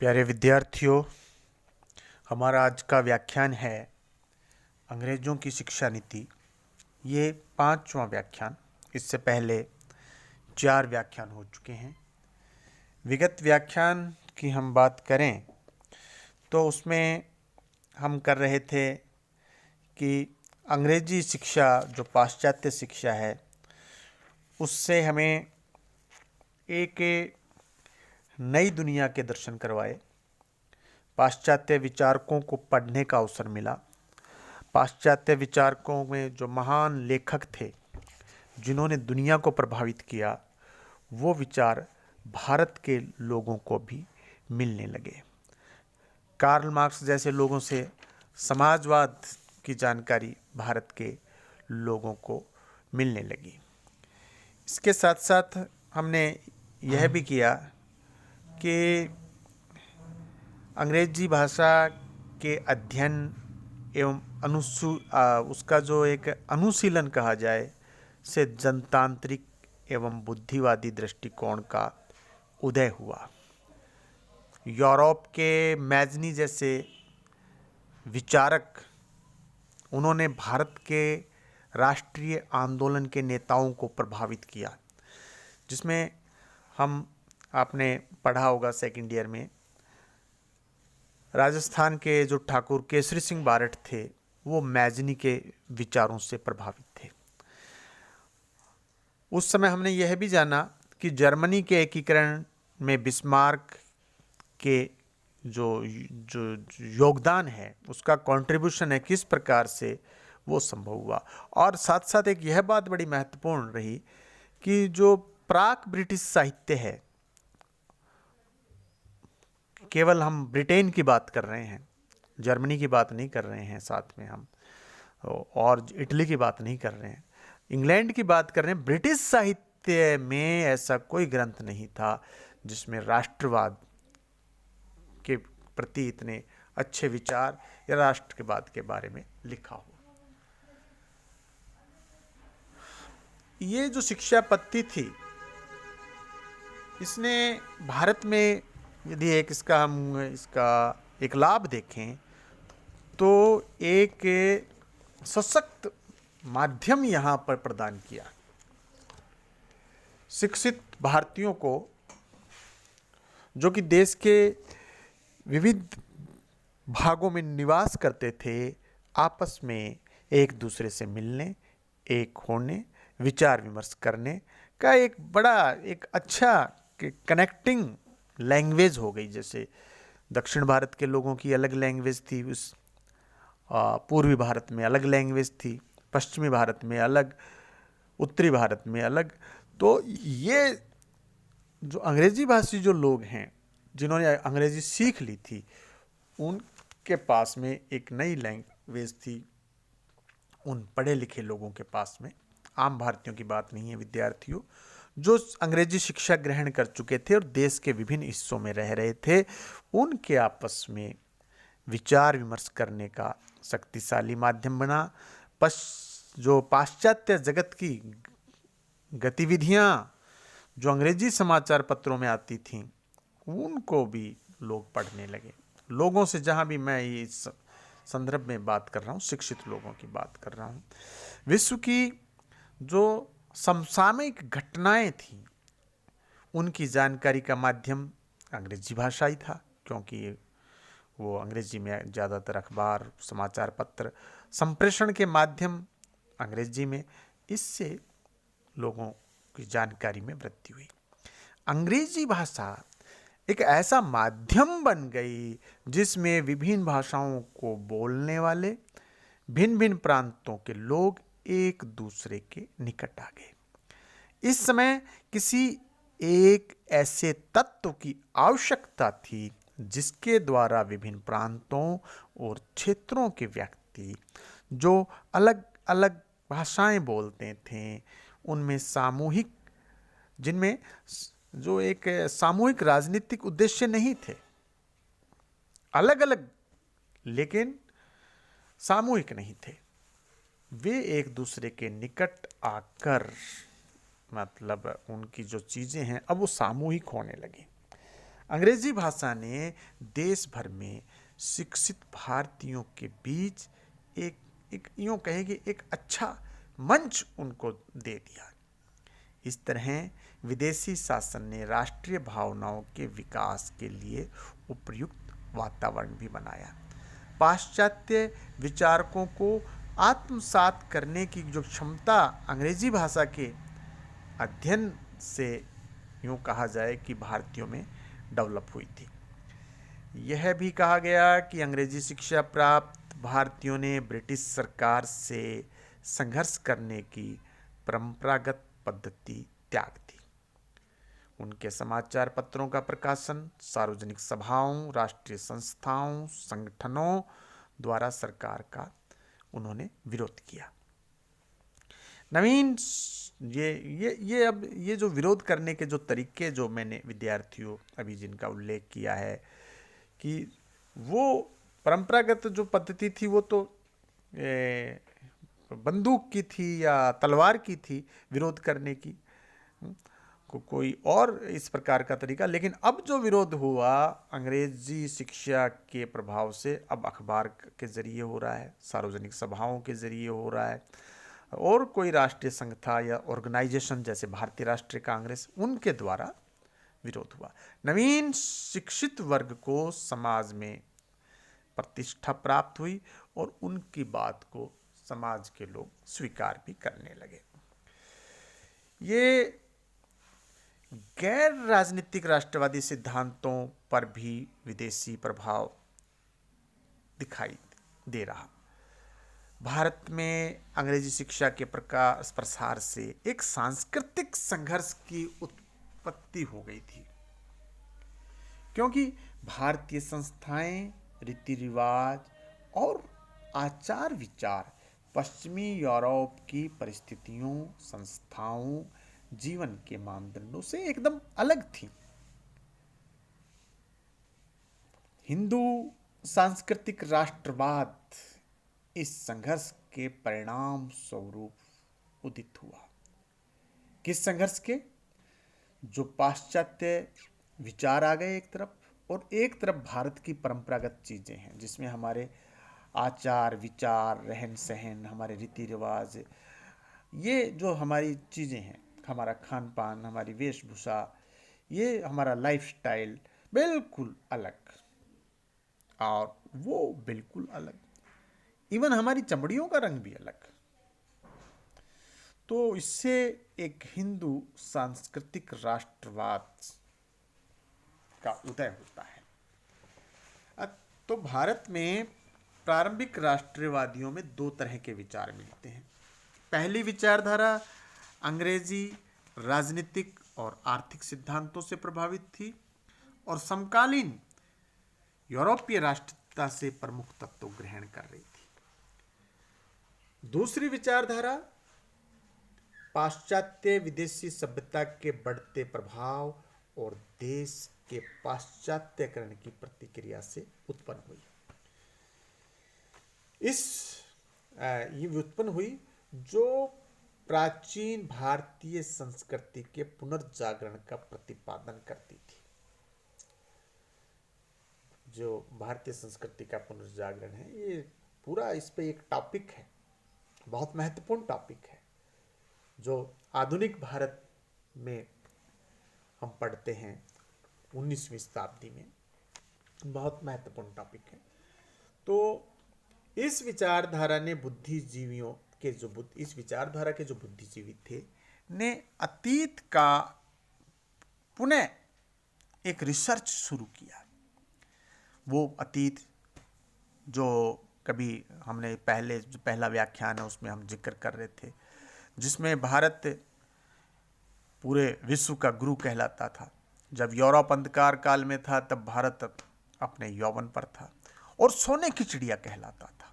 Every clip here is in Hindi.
प्यारे विद्यार्थियों, हमारा आज का व्याख्यान है अंग्रेज़ों की शिक्षा नीति। ये 5वां व्याख्यान। इससे पहले 4 व्याख्यान हो चुके हैं। विगत व्याख्यान की हम बात करें तो उसमें हम कर रहे थे कि अंग्रेजी शिक्षा जो पाश्चात्य शिक्षा है उससे हमें एक नई दुनिया के दर्शन करवाए। पाश्चात्य विचारकों को पढ़ने का अवसर मिला। पाश्चात्य विचारकों में जो महान लेखक थे जिन्होंने दुनिया को प्रभावित किया, वो विचार भारत के लोगों को भी मिलने लगे। कार्ल मार्क्स जैसे लोगों से समाजवाद की जानकारी भारत के लोगों को मिलने लगी। इसके साथ साथ हमने यह भी किया कि अंग्रेजी भाषा के अध्ययन एवं उसका जो एक अनुशीलन कहा जाए से जनतांत्रिक एवं बुद्धिवादी दृष्टिकोण का उदय हुआ। यूरोप के मैजनी जैसे विचारक, उन्होंने भारत के राष्ट्रीय आंदोलन के नेताओं को प्रभावित किया, जिसमें आपने पढ़ा होगा सेकंड ईयर में, राजस्थान के जो ठाकुर केसरी सिंह बारठ थे वो मैजनी के विचारों से प्रभावित थे। उस समय हमने यह भी जाना कि जर्मनी के एकीकरण में बिस्मार्क के जो योगदान है, उसका कंट्रीब्यूशन है, किस प्रकार से वो संभव हुआ। और साथ साथ एक यह बात बड़ी महत्वपूर्ण रही कि जो प्राक ब्रिटिश साहित्य है, केवल हम ब्रिटेन की बात कर रहे हैं, जर्मनी की बात नहीं कर रहे हैं, साथ में हम और इटली की बात नहीं कर रहे हैं, इंग्लैंड की बात कर रहे हैं। ब्रिटिश साहित्य में ऐसा कोई ग्रंथ नहीं था जिसमें राष्ट्रवाद के प्रति इतने अच्छे विचार या राष्ट्रवाद के बारे में लिखा हो। ये जो शिक्षा पद्धति थी, इसने भारत में यदि इसका एक लाभ देखें तो एक सशक्त माध्यम यहाँ पर प्रदान किया। शिक्षित भारतीयों को, जो कि देश के विविध भागों में निवास करते थे, आपस में एक दूसरे से मिलने, एक होने, विचार विमर्श करने का एक अच्छा कनेक्टिंग लैंग्वेज हो गई। जैसे दक्षिण भारत के लोगों की अलग लैंग्वेज थी, उस पूर्वी भारत में अलग लैंग्वेज थी, पश्चिमी भारत में अलग, उत्तरी भारत में अलग। तो ये जो अंग्रेजी भाषी जो लोग हैं जिन्होंने अंग्रेजी सीख ली थी, उनके पास में एक नई लैंग्वेज थी, उन पढ़े लिखे लोगों के पास में। आम भारतीयों की बात नहीं है विद्यार्थियों, जो अंग्रेजी शिक्षा ग्रहण कर चुके थे और देश के विभिन्न हिस्सों में रह रहे थे, उनके आपस में विचार विमर्श करने का शक्तिशाली माध्यम बना। जो पाश्चात्य जगत की गतिविधियां जो अंग्रेजी समाचार पत्रों में आती थीं, उनको भी लोग पढ़ने लगे। लोगों से, जहां भी मैं इस संदर्भ में बात कर रहा हूं, शिक्षित लोगों की बात कर रहा हूं, विश्व की जो समसामयिक घटनाएं थीं उनकी जानकारी का माध्यम अंग्रेजी भाषा ही था, क्योंकि वो अंग्रेजी में ज़्यादातर अखबार, समाचार पत्र संप्रेषण के माध्यम अंग्रेजी में, इससे लोगों की जानकारी में वृद्धि हुई। अंग्रेजी भाषा एक ऐसा माध्यम बन गई जिसमें विभिन्न भाषाओं को बोलने वाले भिन्न भिन्न प्रांतों के लोग एक दूसरे के निकट आ गए। इस समय किसी एक ऐसे तत्व की आवश्यकता थी जिसके द्वारा विभिन्न प्रांतों और क्षेत्रों के व्यक्ति जो अलग अलग भाषाएं बोलते थे, उनमें जिनमें जो एक सामूहिक राजनीतिक उद्देश्य नहीं थे, अलग अलग लेकिन सामूहिक नहीं थे, वे एक दूसरे के निकट आकर, मतलब उनकी जो चीज़ें हैं अब वो सामूहिक होने लगी। अंग्रेजी भाषा ने देश भर में शिक्षित भारतीयों के बीच एक एक यूँ कहे कि एक अच्छा मंच उनको दे दिया। इस तरह विदेशी शासन ने राष्ट्रीय भावनाओं के विकास के लिए उपयुक्त वातावरण भी बनाया। पाश्चात्य विचारकों को आत्मसात करने की जो क्षमता अंग्रेजी भाषा के अध्ययन से यूँ कहा जाए कि भारतीयों में डेवलप हुई थी। यह भी कहा गया कि अंग्रेजी शिक्षा प्राप्त भारतीयों ने ब्रिटिश सरकार से संघर्ष करने की परंपरागत पद्धति त्याग दी। उनके समाचार पत्रों का प्रकाशन सार्वजनिक सभाओं, राष्ट्रीय संस्थाओं, संगठनों द्वारा सरकार का उन्होंने विरोध किया। नवीन ये जो विरोध करने के जो तरीके जो मैंने विद्यार्थियों अभी जिनका उल्लेख किया है कि वो परंपरागत जो पद्धति थी वो तो बंदूक की थी या तलवार की थी विरोध करने की, कोई और इस प्रकार का तरीका। लेकिन अब जो विरोध हुआ अंग्रेजी शिक्षा के प्रभाव से अब अखबार के जरिए हो रहा है, सार्वजनिक सभाओं के जरिए हो रहा है, और कोई राष्ट्रीय संस्था या ऑर्गेनाइजेशन जैसे भारतीय राष्ट्रीय कांग्रेस उनके द्वारा विरोध हुआ। नवीन शिक्षित वर्ग को समाज में प्रतिष्ठा प्राप्त हुई और उनकी बात को समाज के लोग स्वीकार भी करने लगे। ये गैर राजनीतिक राष्ट्रवादी सिद्धांतों पर भी विदेशी प्रभाव दिखाई दे रहा। भारत में अंग्रेजी शिक्षा के प्रसार से एक सांस्कृतिक संघर्ष की उत्पत्ति हो गई थी, क्योंकि भारतीय संस्थाएं, रीति रिवाज और आचार विचार पश्चिमी यूरोप की परिस्थितियों, संस्थाओं, जीवन के मानदंडों से एकदम अलग थी। हिंदू सांस्कृतिक राष्ट्रवाद इस संघर्ष के परिणाम स्वरूप उदित हुआ। किस संघर्ष के? जो पाश्चात्य विचार आ गए एक तरफ, और एक तरफ भारत की परंपरागत चीजें हैं जिसमें हमारे आचार विचार, रहन सहन, हमारे रीति रिवाज, ये जो हमारी चीजें हैं, हमारा खान पान, हमारी वेशभूषा, ये हमारा लाइफस्टाइल बिल्कुल अलग, और वो बिल्कुल अलग, इवन हमारी चमड़ियों का रंग भी अलग। तो इससे एक हिंदू सांस्कृतिक राष्ट्रवाद का उदय होता है। तो भारत में प्रारंभिक राष्ट्रवादियों में दो तरह के विचार मिलते हैं। पहली विचारधारा अंग्रेजी राजनीतिक और आर्थिक सिद्धांतों से प्रभावित थी और समकालीन यूरोपीय राष्ट्रीयता से प्रमुख तत्व ग्रहण कर रही थी। दूसरी विचारधारा पाश्चात्य विदेशी सभ्यता के बढ़ते प्रभाव और देश के पाश्चात्यकरण की प्रतिक्रिया से उत्पन्न हुई। ये उत्पन्न हुई जो प्राचीन भारतीय संस्कृति के पुनर्जागरण का प्रतिपादन करती थी। जो भारतीय संस्कृति का पुनर्जागरण है, ये पूरा इस पे एक टॉपिक है, बहुत महत्वपूर्ण टॉपिक है, जो आधुनिक भारत में हम पढ़ते हैं 19वीं शताब्दी में, बहुत महत्वपूर्ण टॉपिक है। तो इस विचारधारा ने बुद्धिजीवियों के इस विचारधारा के जो बुद्धिजीवी थे ने अतीत का पुनः एक रिसर्च शुरू किया। वो अतीत जो कभी हमने जो पहला व्याख्यान है उसमें हम जिक्र कर रहे थे, जिसमें भारत पूरे विश्व का गुरु कहलाता था। जब यूरोप अंधकार काल में था तब भारत अपने यौवन पर था और सोने की चिड़िया कहलाता था।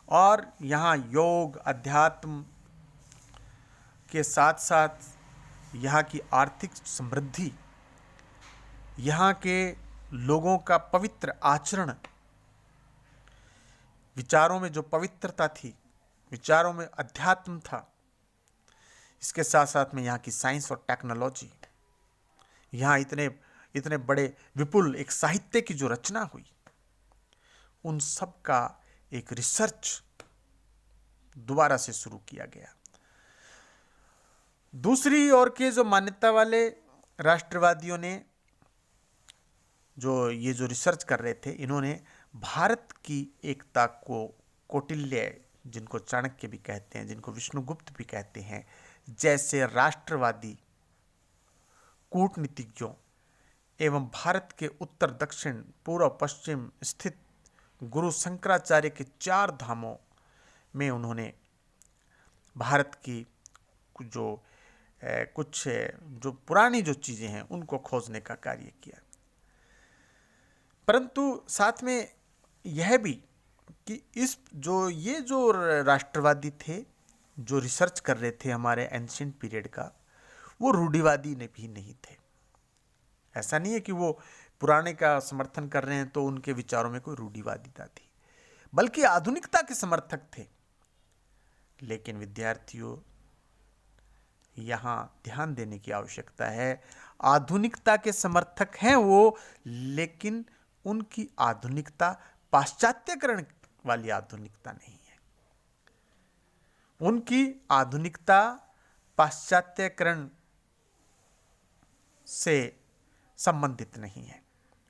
और यहाँ योग अध्यात्म के साथ साथ यहाँ की आर्थिक समृद्धि, यहाँ के लोगों का पवित्र आचरण, विचारों में जो पवित्रता थी, विचारों में अध्यात्म था, इसके साथ साथ में यहाँ की साइंस और टेक्नोलॉजी, यहाँ इतने इतने बड़े विपुल एक साहित्य की जो रचना हुई, उन सब का एक रिसर्च दोबारा से शुरू किया गया। दूसरी ओर के जो मान्यता वाले राष्ट्रवादियों ने जो रिसर्च कर रहे थे, इन्होंने भारत की एकता को कौटिल्य, जिनको चाणक्य भी कहते हैं, जिनको विष्णुगुप्त भी कहते हैं, जैसे राष्ट्रवादी कूटनीतिज्ञों एवं भारत के उत्तर दक्षिण पूर्व पश्चिम स्थित गुरु शंकराचार्य के 4 धामों में उन्होंने भारत की कुछ जो पुरानी जो चीज़ें हैं उनको खोजने का कार्य किया। परंतु साथ में यह भी कि ये जो राष्ट्रवादी थे, जो रिसर्च कर रहे थे हमारे एंशिएंट पीरियड का, वो रूढ़िवादी ने भी नहीं थे। ऐसा नहीं है कि वो पुराने का समर्थन कर रहे हैं तो उनके विचारों में कोई रूढ़िवादिता थी, बल्कि आधुनिकता के समर्थक थे। लेकिन विद्यार्थियों, यहाँ ध्यान देने की आवश्यकता है, आधुनिकता के समर्थक हैं वो, लेकिन उनकी आधुनिकता पाश्चात्यकरण वाली आधुनिकता नहीं है। उनकी आधुनिकता पाश्चात्यकरण से संबंधित नहीं है।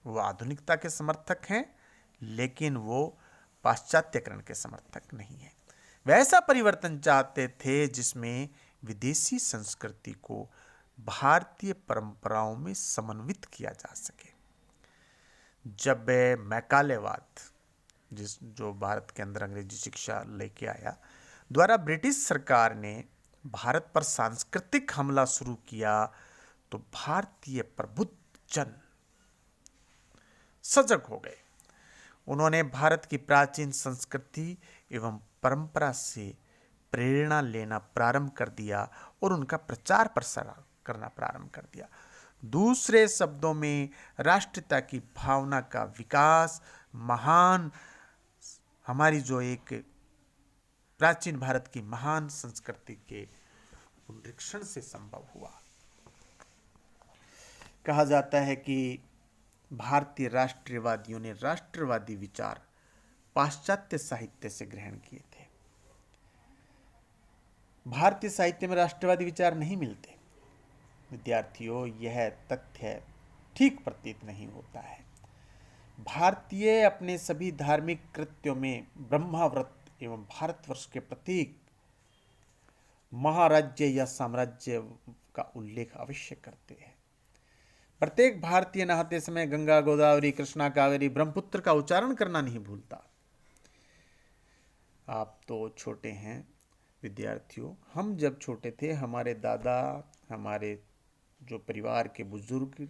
वो आधुनिकता के समर्थक हैं, लेकिन वो पाश्चात्यकरण के समर्थक नहीं है। वैसा परिवर्तन चाहते थे जिसमें विदेशी संस्कृति को भारतीय परंपराओं में समन्वित किया जा सके। जब मैकालेवाद, जो भारत के अंदर अंग्रेजी शिक्षा लेके आया, द्वारा ब्रिटिश सरकार ने भारत पर सांस्कृतिक हमला शुरू किया, तो भारतीय प्रबुद्ध जन सजग हो गए। उन्होंने भारत की प्राचीन संस्कृति एवं परंपरा से प्रेरणा लेना प्रारंभ कर दिया और उनका प्रचार प्रसार करना प्रारंभ कर दिया। दूसरे शब्दों में, राष्ट्रीयता की भावना का विकास महान, हमारी जो एक प्राचीन भारत की महान संस्कृति के पुनरीक्षण से संभव हुआ। कहा जाता है कि भारतीय राष्ट्रवादियों ने राष्ट्रवादी विचार पाश्चात्य साहित्य से ग्रहण किए थे। भारतीय साहित्य में राष्ट्रवादी विचार नहीं मिलते। विद्यार्थियों, यह तथ्य ठीक प्रतीत नहीं होता है। भारतीय अपने सभी धार्मिक कृत्यों में ब्रह्माव्रत एवं भारतवर्ष के प्रतीक महाराज्य या साम्राज्य का उल्लेख अवश्य करते हैं। प्रत्येक भारतीय नहाते समय गंगा, गोदावरी, कृष्णा, कावेरी, ब्रह्मपुत्र का उच्चारण करना नहीं भूलता। आप तो छोटे हैं विद्यार्थियों, हम जब छोटे थे, हमारे दादा, हमारे जो परिवार के बुजुर्ग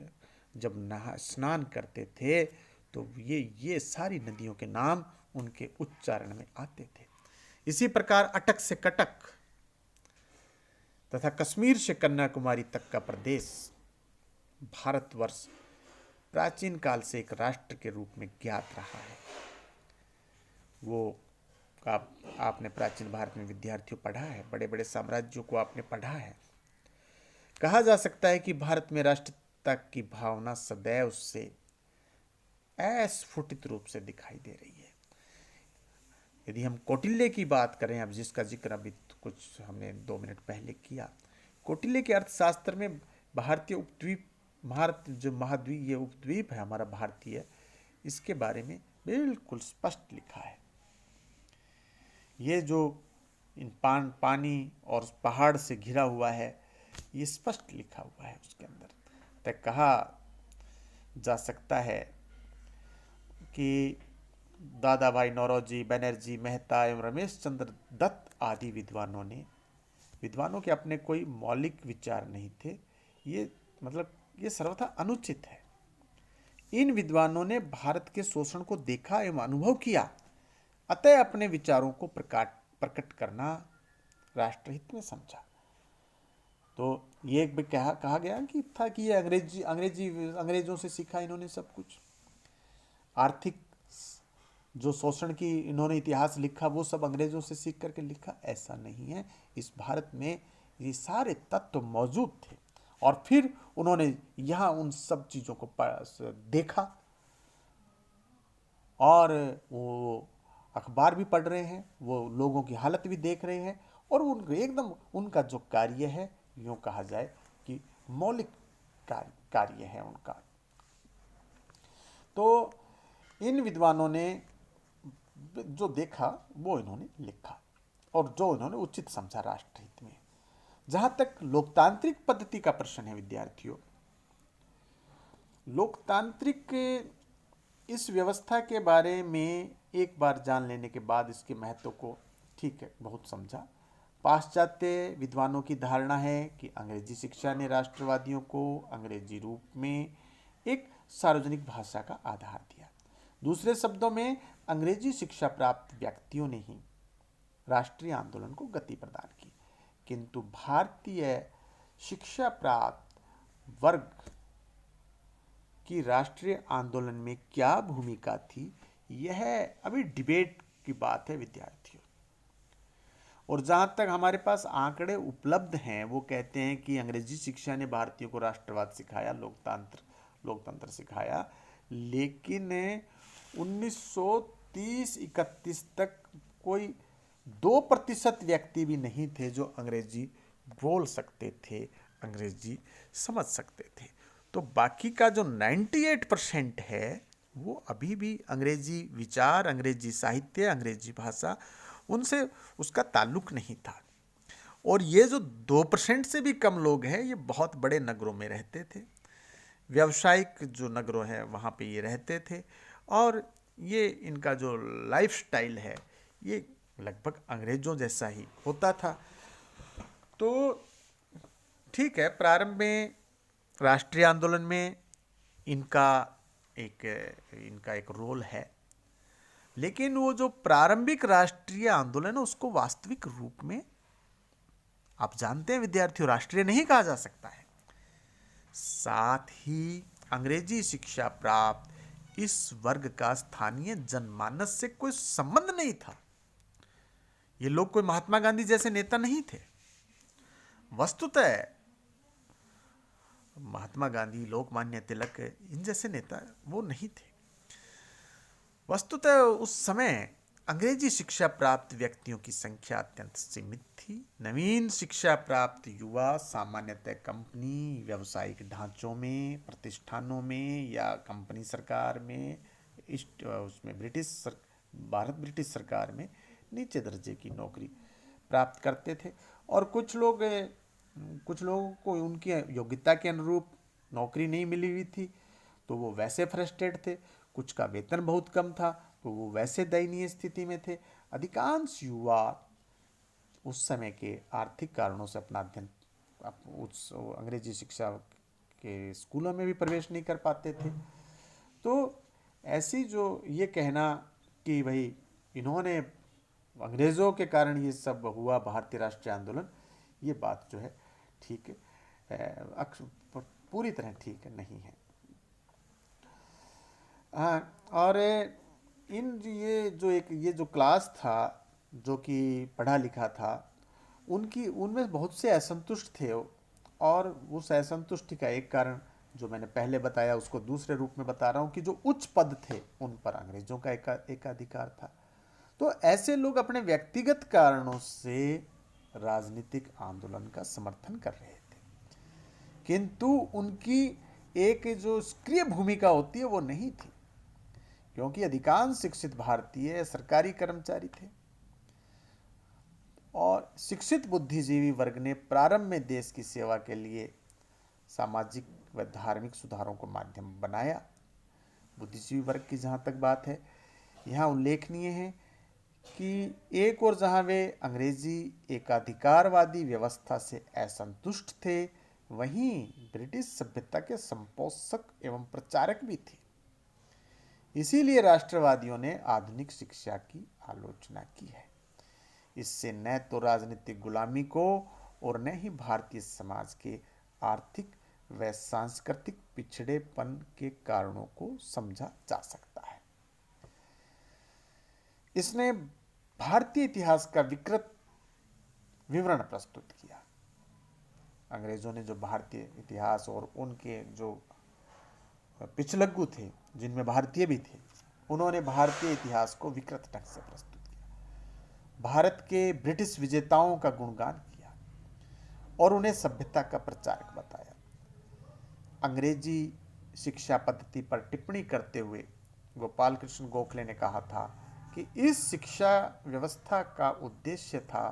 जब स्नान करते थे तो ये सारी नदियों के नाम उनके उच्चारण में आते थे। इसी प्रकार अटक से कटक तथा कश्मीर से कन्याकुमारी तक का प्रदेश, भारतवर्ष प्राचीन काल से एक राष्ट्र के रूप में ज्ञात रहा है। वो आपने प्राचीन भारत में विद्यार्थियों पढ़ा है, बड़े बड़े साम्राज्यों को आपने पढ़ा है। कहा जा सकता है कि भारत में राष्ट्रीयता की भावना सदैव से अस्फुटित रूप से दिखाई दे रही है। यदि हम कौटिल्य की बात करें, अब जिसका जिक्र अभी कुछ हमने 2 मिनट पहले किया, कौटिल्य के अर्थशास्त्र में भारतीय उपद्वीप, भारत जो महाद्वीप, ये उपद्वीप है हमारा भारतीय, इसके बारे में बिल्कुल स्पष्ट लिखा है। ये जो इन पानी और पहाड़ से घिरा हुआ है, ये स्पष्ट लिखा हुआ है उसके अंदर। तो कहा जा सकता है कि दादा भाई नौरोजी, बनर्जी, मेहता एवं रमेश चंद्र दत्त आदि विद्वानों के अपने कोई मौलिक विचार नहीं थे। ये सर्वथा अनुचित है। इन विद्वानों ने भारत के शोषण को देखा एवं अनुभव किया, अतः अपने विचारों को प्रकट करना राष्ट्रहित में समझा। तो ये एक भी कहा गया कि था कि ये अंग्रेजों से सीखा इन्होंने सब कुछ। आर्थिक जो शोषण की इन्होंने इतिहास लिखा वो सब अंग्रेजों से सीख करके लिखा, ऐसा नहीं है। इस भारत में ये सारे तत्व मौजूद थे और फिर उन्होंने यहाँ उन सब चीज़ों को देखा और वो अखबार भी पढ़ रहे हैं, वो लोगों की हालत भी देख रहे हैं और उन एकदम उनका जो कार्य है, यूँ कहा जाए कि मौलिक कार्य है उनका। तो इन विद्वानों ने जो देखा वो इन्होंने लिखा और जो इन्होंने उचित समझा राष्ट्रहित में। जहाँ तक लोकतांत्रिक पद्धति का प्रश्न है विद्यार्थियों, लोकतांत्रिक इस व्यवस्था के बारे में एक बार जान लेने के बाद इसके महत्व को ठीक है बहुत समझा। पाश्चात्य विद्वानों की धारणा है कि अंग्रेजी शिक्षा ने राष्ट्रवादियों को अंग्रेजी रूप में एक सार्वजनिक भाषा का आधार दिया। दूसरे शब्दों में अंग्रेजी शिक्षा प्राप्त व्यक्तियों ने ही राष्ट्रीय आंदोलन को गति प्रदान की, किंतु भारतीय शिक्षा प्राप्त वर्ग की राष्ट्रीय आंदोलन में क्या भूमिका थी, यह अभी डिबेट की बात है विद्यार्थियों। और जहां तक हमारे पास आंकड़े उपलब्ध हैं वो कहते हैं कि अंग्रेजी शिक्षा ने भारतीयों को राष्ट्रवाद सिखाया, लोकतंत्र सिखाया, लेकिन 1930-31 तक कोई 2% व्यक्ति भी नहीं थे जो अंग्रेजी बोल सकते थे, अंग्रेजी समझ सकते थे। तो बाकी का जो 98% है वो अभी भी अंग्रेजी विचार, अंग्रेजी साहित्य, अंग्रेजी भाषा उनसे उसका ताल्लुक नहीं था। और ये जो 2% से भी कम लोग हैं ये बहुत बड़े नगरों में रहते थे, व्यावसायिक जो नगरों हैं वहाँ पे ये रहते थे और ये इनका जो लाइफस्टाइल है ये लगभग अंग्रेजों जैसा ही होता था। तो ठीक है, प्रारंभ में राष्ट्रीय आंदोलन में इनका एक रोल है, लेकिन वो जो प्रारंभिक राष्ट्रीय आंदोलन है उसको वास्तविक रूप में आप जानते हैं विद्यार्थियों राष्ट्रीय नहीं कहा जा सकता है। साथ ही अंग्रेजी शिक्षा प्राप्त इस वर्ग का स्थानीय जनमानस से कोई संबंध नहीं था। ये लोग कोई महात्मा गांधी जैसे नेता नहीं थे। वस्तुतः महात्मा गांधी, लोकमान्य तिलक इन जैसे नेता वो नहीं थे। वस्तुतः उस समय अंग्रेजी शिक्षा प्राप्त व्यक्तियों की संख्या अत्यंत सीमित थी। नवीन शिक्षा प्राप्त युवा सामान्यतः कंपनी, व्यावसायिक ढांचों में, प्रतिष्ठानों में या कंपनी सरकार में, उसमें भारत ब्रिटिश सरकार में नीचे दर्जे की नौकरी प्राप्त करते थे और कुछ लोगों को उनकी योग्यता के अनुरूप नौकरी नहीं मिली हुई थी तो वो वैसे फ्रस्ट्रेट थे। कुछ का वेतन बहुत कम था तो वो वैसे दयनीय स्थिति में थे। अधिकांश युवा उस समय के आर्थिक कारणों से अपना अध्ययन उस अंग्रेजी शिक्षा के स्कूलों में भी प्रवेश नहीं कर पाते थे। तो ऐसी जो ये कहना कि भाई इन्होंने अंग्रेज़ों के कारण ये सब हुआ भारतीय राष्ट्रीय आंदोलन, ये बात जो है ठीक पूरी तरह ठीक नहीं है। और ये जो क्लास था जो कि पढ़ा लिखा था उनमें बहुत से असंतुष्ट थे और उस असंतुष्टि का एक कारण जो मैंने पहले बताया उसको दूसरे रूप में बता रहा हूँ कि जो उच्च पद थे उन पर अंग्रेजों का एक अधिकार था। तो ऐसे लोग अपने व्यक्तिगत कारणों से राजनीतिक आंदोलन का समर्थन कर रहे थे, किंतु उनकी एक जो सक्रिय भूमिका होती है वो नहीं थी, क्योंकि अधिकांश शिक्षित भारतीय सरकारी कर्मचारी थे और शिक्षित बुद्धिजीवी वर्ग ने प्रारंभ में देश की सेवा के लिए सामाजिक व धार्मिक सुधारों को माध्यम बनाया। बुद्धिजीवी वर्ग की जहाँ तक बात है, यहाँ उल्लेखनीय है कि एक और जहाँ वे अंग्रेजी एकाधिकारवादी व्यवस्था से असंतुष्ट थे, वहीं ब्रिटिश सभ्यता के संपोषक एवं प्रचारक भी थे। इसीलिए राष्ट्रवादियों ने आधुनिक शिक्षा की आलोचना की है। इससे न तो राजनीतिक गुलामी को और न ही भारतीय समाज के आर्थिक व सांस्कृतिक पिछड़ेपन के कारणों को समझा जा सकता है। इसने भारतीय इतिहास का विकृत विवरण प्रस्तुत किया। अंग्रेज़ों ने जो भारतीय इतिहास और उनके जो पिछलग्गू थे, जिनमें भारतीय भी थे, उन्होंने भारतीय इतिहास को विकृत ढंग से प्रस्तुत किया, भारत के ब्रिटिश विजेताओं का गुणगान किया और उन्हें सभ्यता का प्रचारक बताया। अंग्रेजी शिक्षा पद्धति पर टिप्पणी करते हुए गोपाल कृष्ण गोखले ने कहा था कि इस शिक्षा व्यवस्था का उद्देश्य था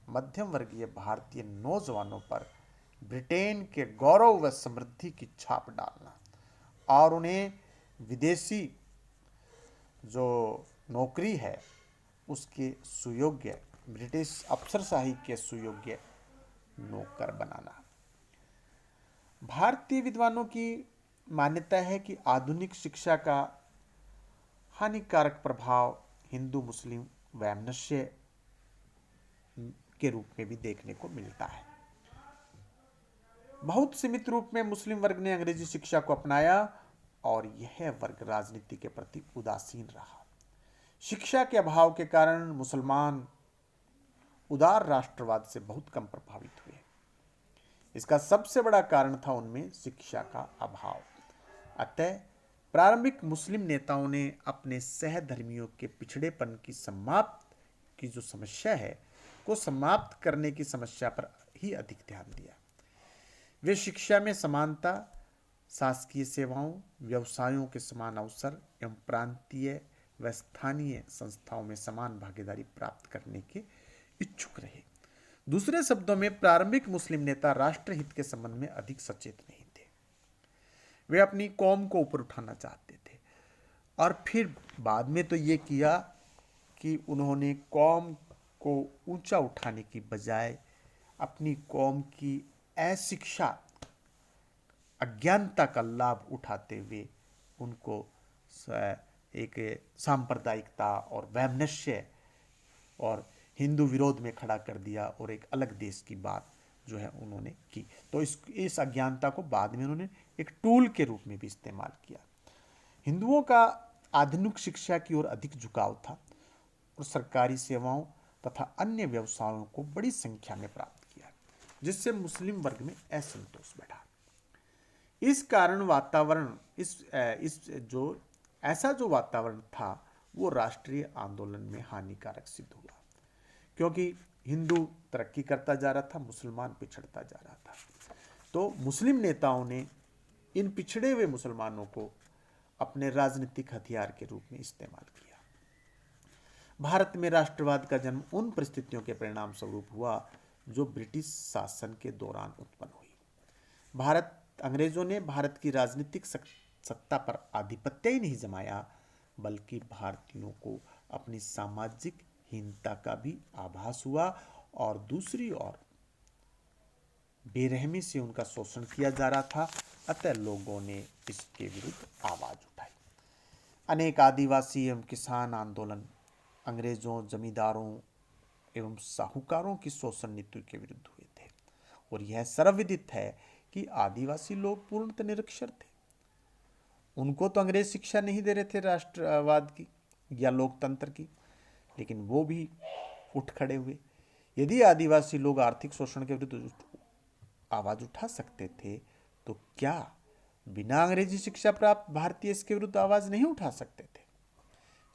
मध्यम वर्गीय भारतीय नौजवानों पर ब्रिटेन के गौरव व समृद्धि की छाप डालना और उन्हें विदेशी जो नौकरी है उसके सुयोग्य, ब्रिटिश अफसरशाही के सुयोग्य नौकर बनाना। भारतीय विद्वानों की मान्यता है कि आधुनिक शिक्षा का हानिकारक प्रभाव हिंदू मुस्लिम वैमनस्य के रूप में भी देखने को मिलता है। बहुत सीमित रूप में मुस्लिम वर्ग ने अंग्रेजी शिक्षा को अपनाया और यह वर्ग राजनीति के प्रति उदासीन रहा। शिक्षा के अभाव के कारण मुसलमान उदार राष्ट्रवाद से बहुत कम प्रभावित हुए। इसका सबसे बड़ा कारण था उनमें शिक्षा का अभाव। अतः प्रारंभिक मुस्लिम नेताओं ने अपने सहधर्मियों के पिछड़ेपन की जो समस्या है को समाप्त करने की समस्या पर ही अधिक ध्यान दिया। वे शिक्षा में समानता, शासकीय सेवाओं, व्यवसायों के समान अवसर एवं प्रांतीय व स्थानीय संस्थाओं में समान भागीदारी प्राप्त करने के इच्छुक रहे। दूसरे शब्दों में प्रारंभिक मुस्लिम नेता राष्ट्रहित के संबंध में अधिक सचेत नहीं थे। वे अपनी कौम को ऊपर उठाना चाहते थे और फिर बाद में तो ये किया कि उन्होंने कौम को ऊंचा उठाने की बजाय अपनी कौम की अशिक्षा, अज्ञानता का लाभ उठाते हुए उनको एक सांप्रदायिकता और वैमनस्य और हिंदू विरोध में खड़ा कर दिया और एक अलग देश की बात जो है उन्होंने की। तो इस अज्ञानता को बाद में उन्होंने एक टूल के रूप में भी इस्तेमाल किया। हिंदुओं का आधुनिक शिक्षा की ओर अधिक झुकाव था और सरकारी सेवाओं तथा अन्य व्यवसायों को बड़ी संख्या में प्राप्त किया, जिससे मुस्लिम वर्ग में असंतोष बढ़ा। इस कारण ऐसा जो वातावरण था वो राष्ट्रीय आंदोलन में हानिकारक सिद्ध हुआ, क्योंकि हिंदू तरक्की करता जा रहा था, मुसलमान पिछड़ता जा रहा था। तो मुस्लिम नेताओं ने इन पिछड़े हुए मुसलमानों को अपने राजनीतिक हथियार के रूप में इस्तेमाल किया। भारत में राष्ट्रवाद का जन्म उन परिस्थितियों के परिणाम स्वरूप हुआ जो ब्रिटिश शासन के दौरान उत्पन्न हुई। अंग्रेजों ने भारत की राजनीतिक सत्ता पर आधिपत्य ही नहीं जमाया, बल्कि भारतीयों को अपनी सामाजिक हीनता का भी आभास हुआ और दूसरी ओर बेरहमी से उनका शोषण किया जा रहा था। अतः लोगों ने इसके विरुद्ध आवाज उठाई। अनेक आदिवासी एवं किसान आंदोलन अंग्रेजों, जमींदारों एवं साहूकारों की शोषण नीति के विरुद्ध हुए थे और यह सर्वविदित है कि आदिवासी लोग पूर्णतः निरक्षर थे। उनको तो अंग्रेज शिक्षा नहीं दे रहे थे राष्ट्रवाद की या लोकतंत्र की, लेकिन वो भी उठ खड़े हुए। यदि आदिवासी लोग आर्थिक शोषण के विरुद्ध आवाज उठा सकते थे तो क्या बिना अंग्रेजी शिक्षा प्राप्त भारतीय इसके विरुद्ध आवाज नहीं उठा सकते थे?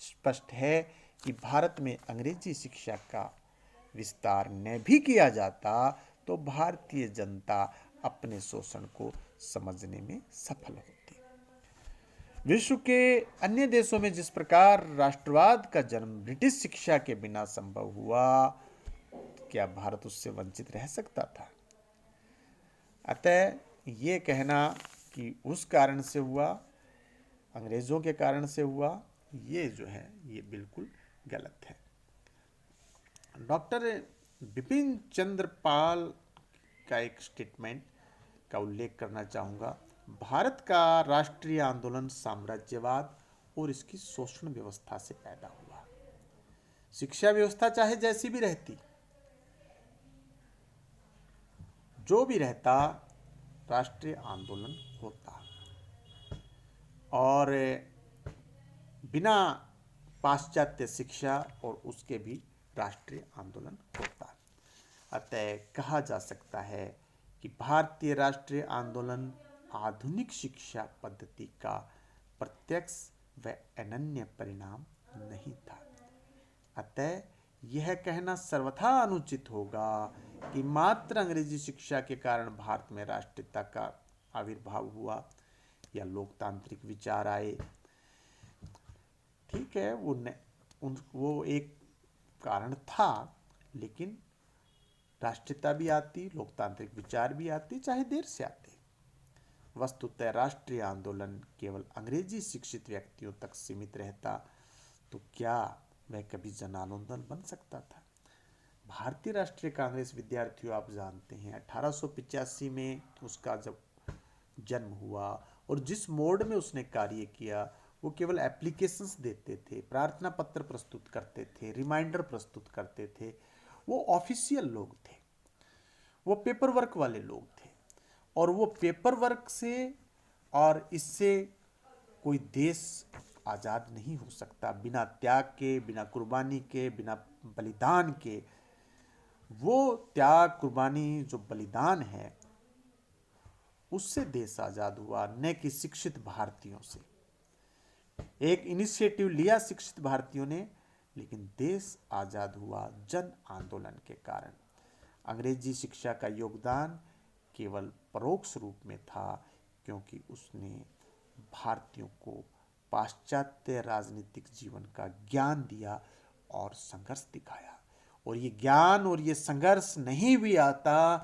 स्पष्ट है कि भारत में अंग्रेजी शिक्षा का विस्तार न भी किया जाता तो भारतीय जनता अपने शोषण को समझने में सफल होती। विश्व के अन्य देशों में जिस प्रकार राष्ट्रवाद का जन्म ब्रिटिश शिक्षा के बिना संभव हुआ, क्या भारत उससे वंचित रह सकता था? अतः ये कहना कि उस कारण से हुआ, अंग्रेजों के कारण से हुआ, ये जो है ये बिल्कुल गलत है। डॉक्टर बिपिन चंद्र पाल का एक स्टेटमेंट का उल्लेख करना चाहूँगा। भारत का राष्ट्रीय आंदोलन साम्राज्यवाद और इसकी शोषण व्यवस्था से पैदा हुआ। शिक्षा व्यवस्था चाहे जैसी भी रहती, जो भी रहता, राष्ट्रीय आंदोलन होता और बिना पाश्चात्य शिक्षा और उसके भी राष्ट्रीय आंदोलन होता। अतः कहा जा सकता है कि भारतीय राष्ट्रीय आंदोलन आधुनिक शिक्षा पद्धति का प्रत्यक्ष व अनन्य परिणाम नहीं था। अतः यह कहना सर्वथा अनुचित होगा कि मात्र अंग्रेजी शिक्षा के कारण भारत में राष्ट्रीयता का आविर्भाव हुआ या लोकतांत्रिक विचार आए। ठीक है, वो एक कारण था, लेकिन राष्ट्रीयता भी आती, लोकतांत्रिक विचार भी आते, चाहे देर से आते। वस्तुतः राष्ट्रीय आंदोलन केवल अंग्रेजी शिक्षित व्यक्तियों तक सीमित रहता तो क्या वह कभी जन आंदोलन बन सकता था? भारतीय राष्ट्रीय कांग्रेस, विद्यार्थियों, आप जानते हैं 1885 में उसका जब जन्म हुआ और जिस मोड में उसने कार्य किया वो केवल एप्लीकेशंस देते थे, प्रार्थना पत्र प्रस्तुत करते थे, रिमाइंडर प्रस्तुत करते थे। वो ऑफिशियल लोग थे, वो पेपर वर्क वाले लोग थे, और वो पेपर वर्क से और इससे कोई देश आज़ाद नहीं हो सकता बिना त्याग के, बिना कुर्बानी के, बिना बलिदान के। वो त्याग, कुर्बानी, जो बलिदान है, उससे देश आज़ाद हुआ, न कि शिक्षित भारतीयों से। एक इनिशिएटिव लिया शिक्षित भारतीयों ने, लेकिन देश आज़ाद हुआ जन आंदोलन के कारण। अंग्रेजी शिक्षा का योगदान केवल परोक्ष रूप में था, क्योंकि उसने भारतीयों को पाश्चात्य राजनीतिक जीवन का ज्ञान दिया और संघर्ष दिखाया। और ये ज्ञान और ये संघर्ष नहीं भी आता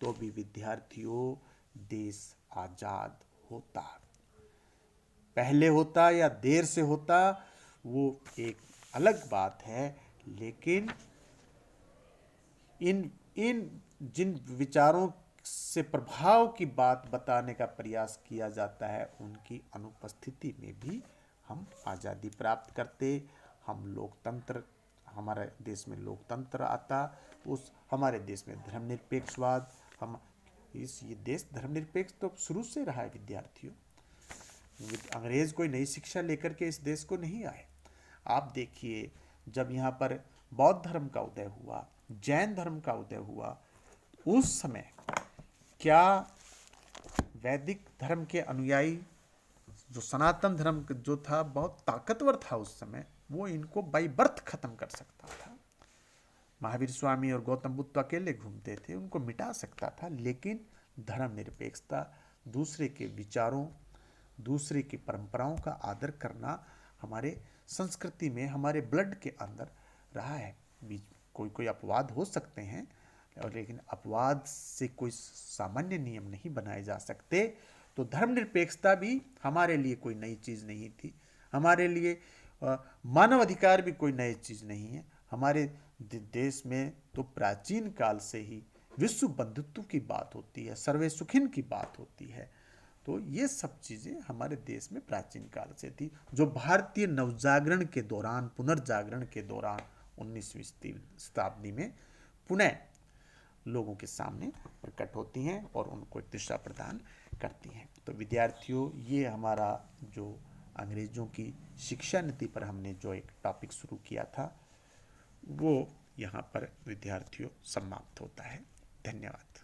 तो भी विद्यार्थियों, देश आज़ाद होता। पहले होता या देर से होता वो एक अलग बात है, लेकिन इन जिन विचारों से प्रभाव की बात बताने का प्रयास किया जाता है, उनकी अनुपस्थिति में भी हम आज़ादी प्राप्त करते। हम लोकतंत्र, हमारे देश में लोकतंत्र आता, उस हमारे देश में धर्मनिरपेक्षवाद, ये देश धर्मनिरपेक्ष तो शुरू से रहा है विद्यार्थियों। अंग्रेज कोई नई शिक्षा लेकर के इस देश को नहीं आए। आप देखिए, जब यहाँ पर बौद्ध धर्म का उदय हुआ, जैन धर्म का उदय हुआ, उस समय क्या वैदिक धर्म के अनुयायी, जो सनातन धर्म जो था बहुत ताकतवर था उस समय, वो इनको बाई बर्थ खत्म कर सकता था। महावीर स्वामी और गौतम बुद्ध अकेले घूमते थे, उनको मिटा सकता था, लेकिन धर्मनिरपेक्षता, दूसरे के विचारों, दूसरे की परंपराओं का आदर करना हमारे संस्कृति में, हमारे ब्लड के अंदर रहा है। कोई अपवाद हो सकते हैं, और लेकिन अपवाद से कोई सामान्य नियम नहीं बनाए जा सकते। तो धर्मनिरपेक्षता भी हमारे लिए कोई नई चीज़ नहीं थी। हमारे लिए मानव अधिकार भी कोई नई चीज़ नहीं है। हमारे देश में तो प्राचीन काल से ही विश्व बंधुत्व की बात होती है, सर्वे सुखिन की बात होती है। तो ये सब चीज़ें हमारे देश में प्राचीन काल से थी, जो भारतीय नवजागरण के दौरान, पुनर्जागरण के दौरान 19वीं शताब्दी में पुनः लोगों के सामने प्रकट होती हैं और उनको एक दिशा प्रदान करती हैं। तो विद्यार्थियों, ये हमारा जो अंग्रेज़ों की शिक्षा नीति पर हमने जो एक टॉपिक शुरू किया था, वो यहाँ पर विद्यार्थियों समाप्त होता है। धन्यवाद।